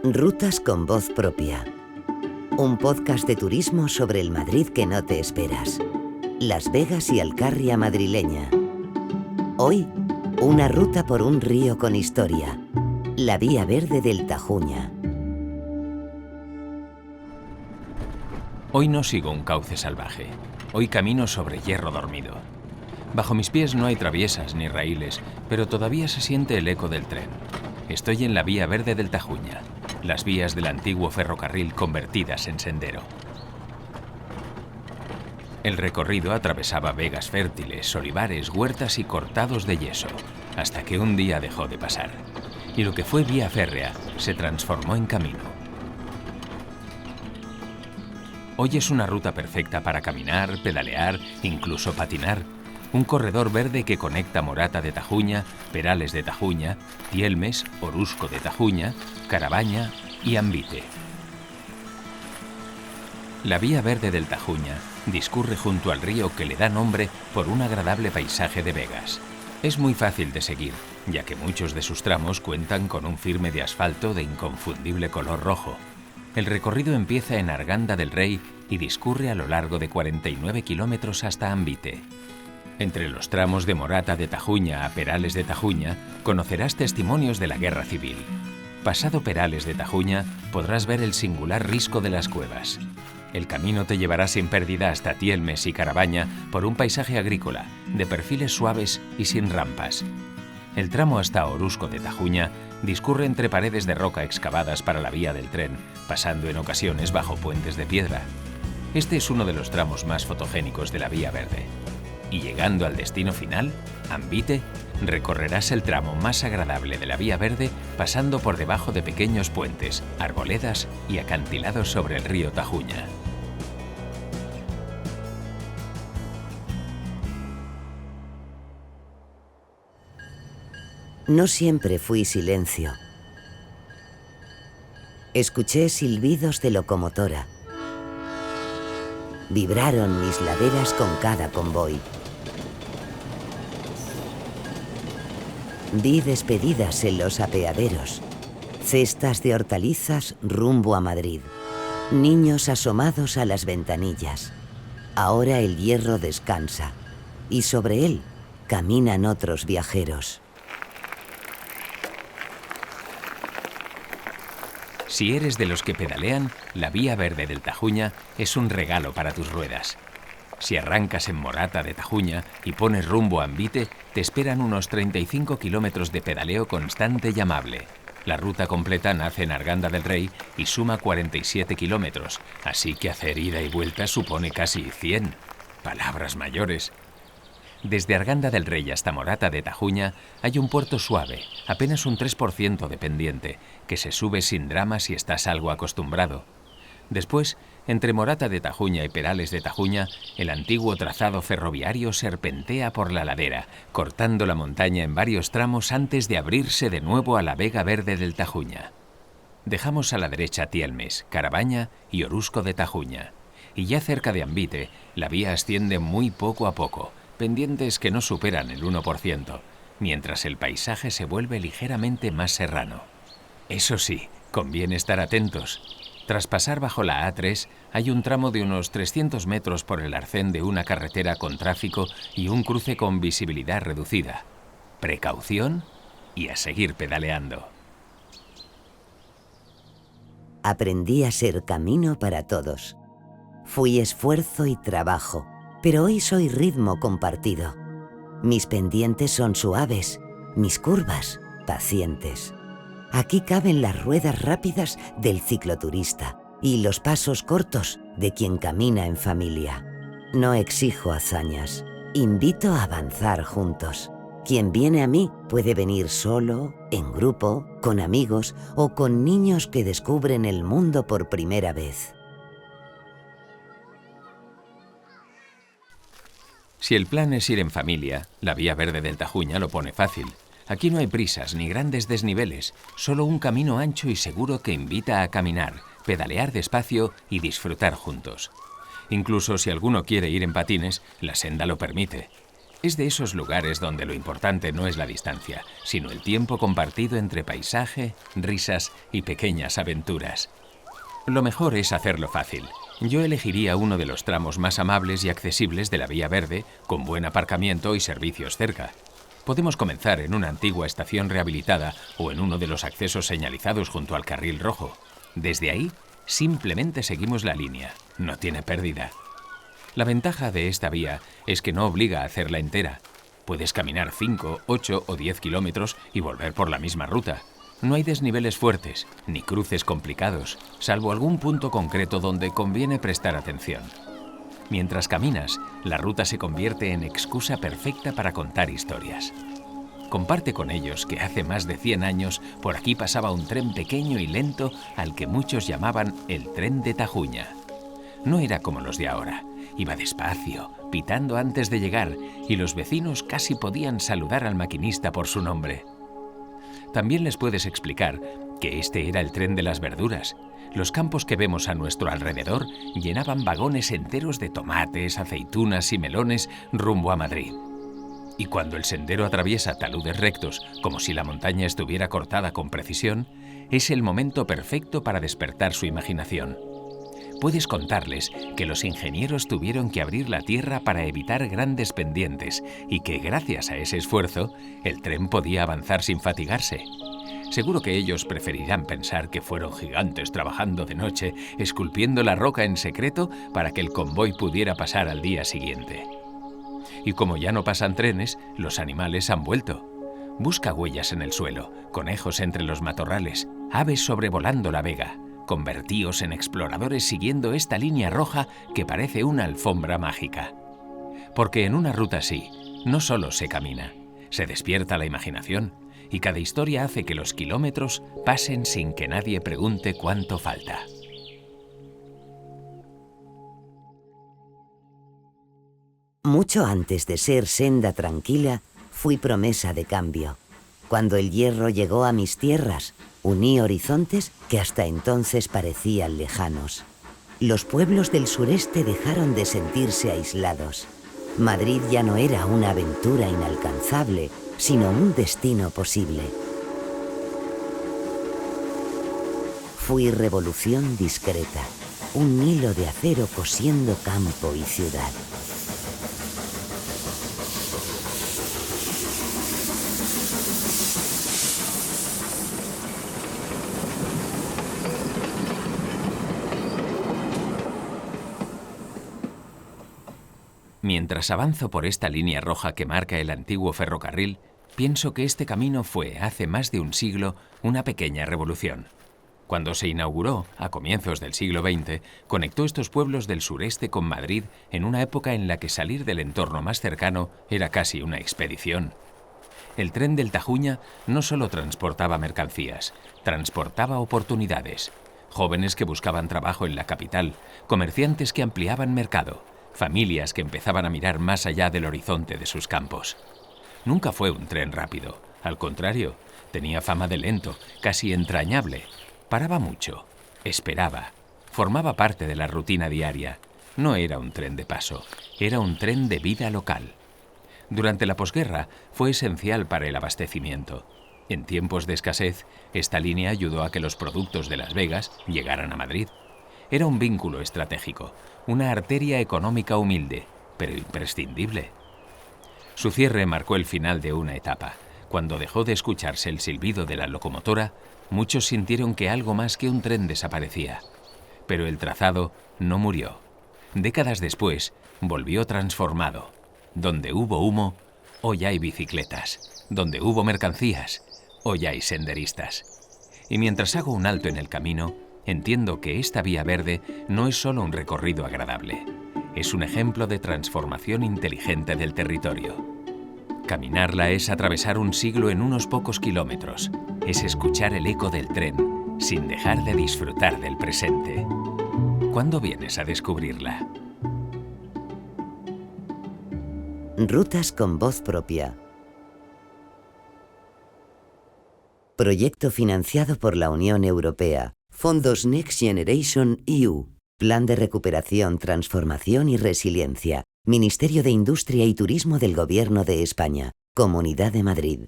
Rutas con voz propia. Un podcast de turismo sobre el Madrid que no te esperas. Las Vegas y Alcarria madrileña. Hoy, una ruta por un río con historia. La Vía Verde del Tajuña. Hoy no sigo un cauce salvaje. Hoy camino sobre hierro dormido. Bajo mis pies no hay traviesas ni raíles, pero todavía se siente el eco del tren. Estoy en la Vía Verde del Tajuña, las vías del antiguo ferrocarril convertidas en sendero. El recorrido atravesaba vegas fértiles, olivares, huertas y cortados de yeso, hasta que un día dejó de pasar. Y lo que fue vía férrea se transformó en camino. Hoy es una ruta perfecta para caminar, pedalear, incluso patinar. Un corredor verde que conecta Morata de Tajuña, Perales de Tajuña, Tielmes, Orusco de Tajuña, Carabaña y Ambite. La Vía Verde del Tajuña discurre junto al río que le da nombre por un agradable paisaje de vegas. Es muy fácil de seguir, ya que muchos de sus tramos cuentan con un firme de asfalto de inconfundible color rojo. El recorrido empieza en Arganda del Rey y discurre a lo largo de 49 kilómetros hasta Ambite. Entre los tramos de Morata de Tajuña a Perales de Tajuña conocerás testimonios de la Guerra Civil. Pasado Perales de Tajuña podrás ver el singular risco de las cuevas. El camino te llevará sin pérdida hasta Tielmes y Carabaña por un paisaje agrícola, de perfiles suaves y sin rampas. El tramo hasta Orusco de Tajuña discurre entre paredes de roca excavadas para la vía del tren, pasando en ocasiones bajo puentes de piedra. Este es uno de los tramos más fotogénicos de la Vía Verde. Y llegando al destino final, Ambite, recorrerás el tramo más agradable de la Vía Verde pasando por debajo de pequeños puentes, arboledas y acantilados sobre el río Tajuña. No siempre fui silencio. Escuché silbidos de locomotora. Vibraron mis laderas con cada convoy. Vi despedidas en los apeaderos, cestas de hortalizas rumbo a Madrid, niños asomados a las ventanillas. Ahora el hierro descansa y sobre él caminan otros viajeros. Si eres de los que pedalean, la Vía Verde del Tajuña es un regalo para tus ruedas. Si arrancas en Morata de Tajuña y pones rumbo a Ambite, te esperan unos 35 kilómetros de pedaleo constante y amable. La ruta completa nace en Arganda del Rey y suma 47 kilómetros, así que hacer ida y vuelta supone casi 100. Palabras mayores. Desde Arganda del Rey hasta Morata de Tajuña hay un puerto suave, apenas un 3% de pendiente, que se sube sin drama si estás algo acostumbrado. Después, entre Morata de Tajuña y Perales de Tajuña, el antiguo trazado ferroviario serpentea por la ladera, cortando la montaña en varios tramos antes de abrirse de nuevo a la Vega Verde del Tajuña. Dejamos a la derecha Tielmes, Carabaña y Orusco de Tajuña. Y ya cerca de Ambite, la vía asciende muy poco a poco, pendientes que no superan el 1%, mientras el paisaje se vuelve ligeramente más serrano. Eso sí, conviene estar atentos. Tras pasar bajo la A3, hay un tramo de unos 300 metros por el arcén de una carretera con tráfico y un cruce con visibilidad reducida. Precaución y a seguir pedaleando. Aprendí a ser camino para todos. Fui esfuerzo y trabajo, pero hoy soy ritmo compartido. Mis pendientes son suaves, mis curvas pacientes. Aquí caben las ruedas rápidas del cicloturista y los pasos cortos de quien camina en familia. No exijo hazañas, invito a avanzar juntos. Quien viene a mí puede venir solo, en grupo, con amigos o con niños que descubren el mundo por primera vez. Si el plan es ir en familia, la Vía Verde del Tajuña lo pone fácil. Aquí no hay prisas ni grandes desniveles, solo un camino ancho y seguro que invita a caminar, pedalear despacio y disfrutar juntos. Incluso si alguno quiere ir en patines, la senda lo permite. Es de esos lugares donde lo importante no es la distancia, sino el tiempo compartido entre paisaje, risas y pequeñas aventuras. Lo mejor es hacerlo fácil. Yo elegiría uno de los tramos más amables y accesibles de la Vía Verde, con buen aparcamiento y servicios cerca. Podemos comenzar en una antigua estación rehabilitada o en uno de los accesos señalizados junto al carril rojo. Desde ahí, simplemente seguimos la línea. No tiene pérdida. La ventaja de esta vía es que no obliga a hacerla entera. Puedes caminar 5, 8 o 10 kilómetros y volver por la misma ruta. No hay desniveles fuertes, ni cruces complicados, salvo algún punto concreto donde conviene prestar atención. Mientras caminas, la ruta se convierte en excusa perfecta para contar historias. Comparte con ellos que hace más de 100 años por aquí pasaba un tren pequeño y lento al que muchos llamaban el tren de Tajuña. No era como los de ahora. Iba despacio, pitando antes de llegar, y los vecinos casi podían saludar al maquinista por su nombre. También les puedes explicar que este era el tren de las verduras. Los campos que vemos a nuestro alrededor llenaban vagones enteros de tomates, aceitunas y melones rumbo a Madrid. Y cuando el sendero atraviesa taludes rectos, como si la montaña estuviera cortada con precisión, es el momento perfecto para despertar su imaginación. Puedes contarles que los ingenieros tuvieron que abrir la tierra para evitar grandes pendientes y que gracias a ese esfuerzo, el tren podía avanzar sin fatigarse. Seguro que ellos preferirán pensar que fueron gigantes trabajando de noche, esculpiendo la roca en secreto para que el convoy pudiera pasar al día siguiente. Y como ya no pasan trenes, los animales han vuelto. Busca huellas en el suelo, conejos entre los matorrales, aves sobrevolando la vega. Convertíos en exploradores siguiendo esta línea roja que parece una alfombra mágica. Porque en una ruta así, no solo se camina, se despierta la imaginación y cada historia hace que los kilómetros pasen sin que nadie pregunte cuánto falta. Mucho antes de ser senda tranquila, fui promesa de cambio. Cuando el hierro llegó a mis tierras, uní horizontes que hasta entonces parecían lejanos. Los pueblos del sureste dejaron de sentirse aislados. Madrid ya no era una aventura inalcanzable, sino un destino posible. Fui revolución discreta, un hilo de acero cosiendo campo y ciudad. Mientras avanzo por esta línea roja que marca el antiguo ferrocarril, pienso que este camino fue, hace más de un siglo, una pequeña revolución. Cuando se inauguró, a comienzos del siglo XX, conectó estos pueblos del sureste con Madrid en una época en la que salir del entorno más cercano era casi una expedición. El tren del Tajuña no solo transportaba mercancías, transportaba oportunidades. Jóvenes que buscaban trabajo en la capital, comerciantes que ampliaban mercado, familias que empezaban a mirar más allá del horizonte de sus campos. Nunca fue un tren rápido, al contrario, tenía fama de lento, casi entrañable. Paraba mucho, esperaba, formaba parte de la rutina diaria. No era un tren de paso, era un tren de vida local. Durante la posguerra fue esencial para el abastecimiento. En tiempos de escasez, esta línea ayudó a que los productos de Las Vegas llegaran a Madrid. Era un vínculo estratégico, una arteria económica humilde, pero imprescindible. Su cierre marcó el final de una etapa. Cuando dejó de escucharse el silbido de la locomotora, muchos sintieron que algo más que un tren desaparecía. Pero el trazado no murió. Décadas después, volvió transformado. Donde hubo humo, hoy hay bicicletas. Donde hubo mercancías, hoy hay senderistas. Y mientras hago un alto en el camino, entiendo que esta vía verde no es solo un recorrido agradable. Es un ejemplo de transformación inteligente del territorio. Caminarla es atravesar un siglo en unos pocos kilómetros. Es escuchar el eco del tren, sin dejar de disfrutar del presente. ¿Cuándo vienes a descubrirla? Rutas con voz propia. Proyecto financiado por la Unión Europea. Fondos Next Generation EU. Plan de recuperación, transformación y resiliencia. Ministerio de Industria y Turismo del Gobierno de España, Comunidad de Madrid.